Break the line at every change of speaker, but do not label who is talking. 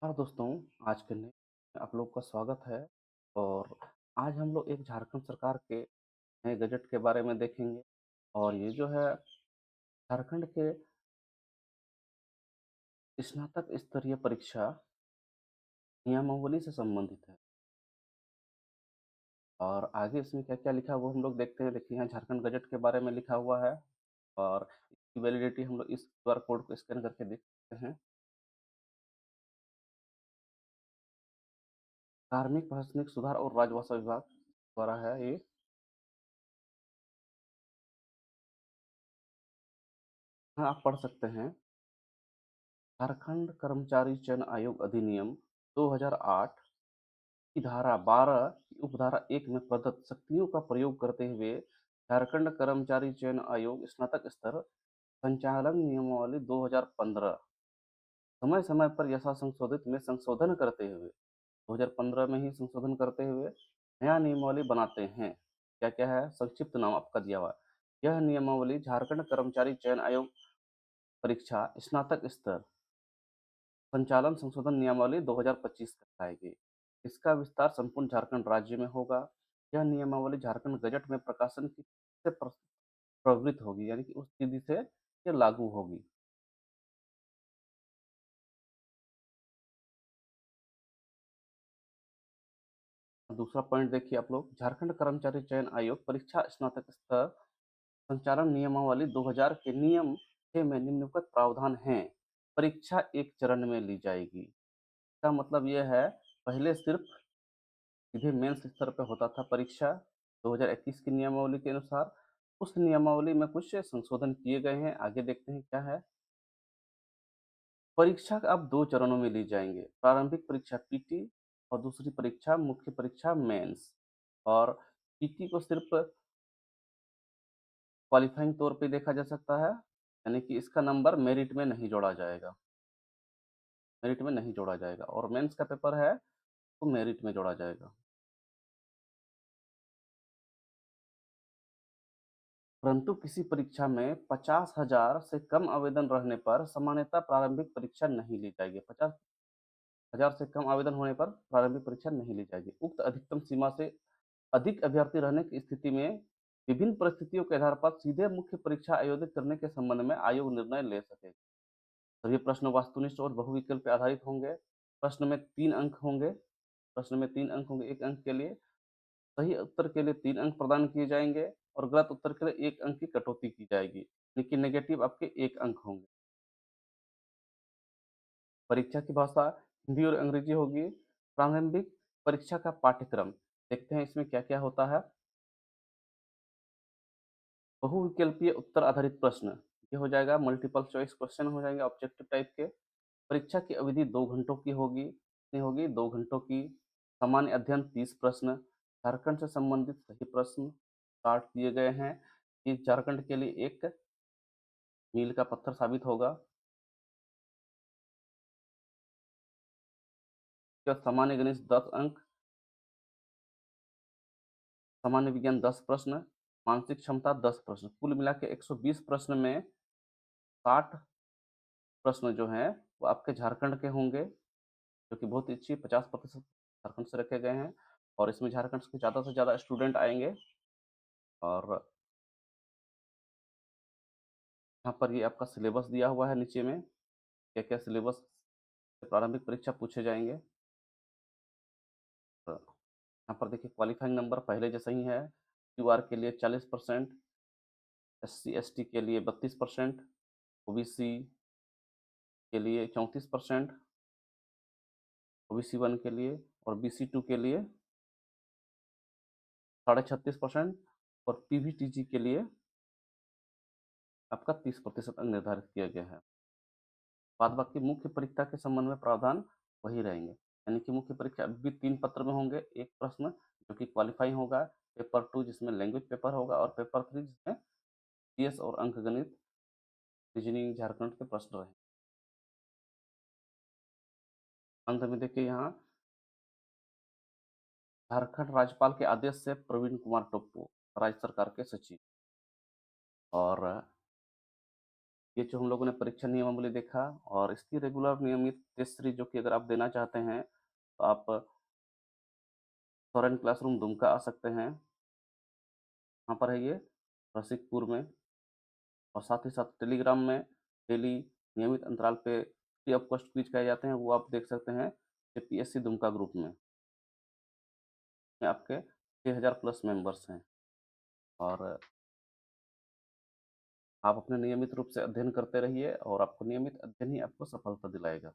हाँ दोस्तों, आज के नए आप लोग का स्वागत है। और आज हम लोग एक झारखंड सरकार के नए बजट के बारे में देखेंगे। और ये जो है झारखंड के स्नातक स्तरीय परीक्षा नियमावली से संबंधित है। और आगे इसमें क्या-क्या लिखा हुआ हम लोग देखते हैं। देखिए यहाँ झारखंड बजट के बारे में लिखा हुआ है और इसकी वैलिडिटी हम लोग इस क्यूआर कोड को स्कैन करके देख सकते हैं। कार्मिक, प्रशासनिक सुधार और राजभाषा विभाग द्वारा है ये। हाँ, आप पढ़ सकते हैं। झारखंड कर्मचारी चयन आयोग अधिनियम 2008 की धारा 12 की उपधारा 1 में प्रदत्त शक्तियों का प्रयोग करते हुए झारखंड कर्मचारी चयन आयोग स्नातक स्तर संचालन नियमावली 2015 समय समय पर यथा संशोधित में संशोधन करते हुए 2015 में ही संशोधन करते हुए नया नियमावली बनाते हैं। क्या क्या है, संक्षिप्त नाम आपका दिया हुआ है। यह नियमावली झारखंड कर्मचारी चयन आयोग परीक्षा स्नातक स्तर संचालन संशोधन नियमावली 2025 कहलाएगी। इसका विस्तार संपूर्ण झारखंड राज्य में होगा। यह नियमावली झारखंड गजट में प्रकाशन की से प्रवृत्त होगी, यानी कि उस तिथि से ये लागू होगी। दूसरा पॉइंट देखिए आप लोग, झारखंड कर्मचारी चयन आयोग परीक्षा स्नातक स्तर संचालन नियमावली 2000 के नियम 6 में निम्नलिखित प्रावधान हैं। परीक्षा एक चरण में ली जाएगी। इसका मतलब यह है, पहले सिर्फ सीधे मेंस स्तर पे होता था परीक्षा 2021 की नियमावली के अनुसार। उस नियमावली में कुछ संशोधन किए गए हैं, आगे देखते हैं क्या है। परीक्षा अब 2 चरणों में ली जाएंगे, प्रारंभिक परीक्षा पीटी और दूसरी परीक्षा मुख्य परीक्षा मेंस। और पीटी को सिर्फ क्वालिफाइंग तौर पे देखा जा सकता है, यानी कि इसका नंबर मेरिट में नहीं जोड़ा जाएगा। मेरिट में नहीं जोड़ा जाएगा और मेंस का पेपर है तो मेरिट में जोड़ा जाएगा। परंतु किसी परीक्षा में 50,000 से कम आवेदन रहने पर सामान्यतः प्रारंभिक परीक्षा नहीं ली जाएगी। 50,000 से कम आवेदन होने पर प्रारंभिक परीक्षा नहीं ली जाएगी। उक्त अधिकतम सीमा से अधिक अभ्यर्थी रहने की स्थिति में विभिन्न परिस्थितियों के आधार पर सीधे मुख्य परीक्षा आयोजित करने के संबंध में आयोग निर्णय ले सकेगा। सभी प्रश्न वस्तुनिष्ठ और बहुविकल्प पे आधारित होंगे। प्रश्न में 3 अंक होंगे। प्रश्न में 3 अंक होंगे। 1 अंक के लिए सही उत्तर के लिए 3 अंक प्रदान किए जाएंगे और गलत उत्तर के लिए 1 अंक की कटौती की जाएगी, लेकिन नेगेटिव आपके 1 अंक होंगे। परीक्षा की भाषा हिंदी और अंग्रेजी होगी। प्रारंभिक परीक्षा का पाठ्यक्रम देखते हैं, इसमें क्या क्या होता है। बहुविकल्पीय उत्तर आधारित प्रश्न, ये हो जाएगा। मल्टीपल चॉइस क्वेश्चन हो जाएंगे ऑब्जेक्टिव टाइप के। परीक्षा की अवधि 2 घंटों की होगी। कितनी होगी? 2 घंटों की। सामान्य अध्ययन 30 प्रश्न। झारखंड से संबंधित सही प्रश्न 60 दिए गए हैं। ये झारखंड के लिए एक मील का पत्थर साबित होगा। क्या सामान्य गणित 10 अंक, सामान्य विज्ञान 10 प्रश्न, मानसिक क्षमता 10 प्रश्न, कुल मिला के 120 प्रश्न में 60 प्रश्न जो हैं वो आपके झारखंड के होंगे, जो कि बहुत ही अच्छी 50% झारखंड से रखे गए हैं। और इसमें झारखंड से ज़्यादा से ज़्यादा स्टूडेंट आएंगे। और यहाँ पर ये आपका सिलेबस दिया हुआ है नीचे में, क्या क्या सिलेबस से प्रारंभिक परीक्षा पूछे जाएंगे। तो यहाँ पर देखिए क्वालिफाइंग नंबर पहले जैसा ही है। क्यूआर के लिए 40%, SC ST के लिए 32%, ओबीसी के लिए 34%, OBC 1 के लिए और BC 2 के लिए 36.5% और PVTG के लिए आपका 30% अंक निर्धारित किया गया है। बाद बाकी मुख्य परीक्षा के संबंध में प्रावधान वही रहेंगे, यानी कि मुख्य परीक्षा अभी भी 3 पत्र में होंगे। एक प्रश्न जो कि क्वालिफाई होगा, पेपर 2 जिसमें लैंग्वेज पेपर होगा और पेपर 3 जिसमें CS और अंकगणित रीजनिंग झारखंड के प्रश्न रहेंगे। अंत में देखिए यहाँ झारखंड राज्यपाल के आदेश से प्रवीण कुमार टोप्पो राज्य सरकार के सचिव। और ये जो हम लोगों ने परीक्षा नियमावली देखा और इसकी रेगुलर नियमित टेस्ट सीरीज़ जो कि अगर आप देना चाहते हैं, तो आप फॉरेन क्लासरूम दुमका आ सकते हैं। कहाँ पर है ये? रसिकपुर में। और साथ ही साथ टेलीग्राम में डेली नियमित अंतराल पे फ्री ऑफ कॉस्ट क्विज़ कराए जाते हैं, वो आप देख सकते हैं एपीएससी दुमका ग्रुप में। में आपके 6000 प्लस मेंबर्स हैं और आप अपने नियमित रूप से अध्ययन करते रहिए और आपको नियमित अध्ययन ही आपको सफलता दिलाएगा।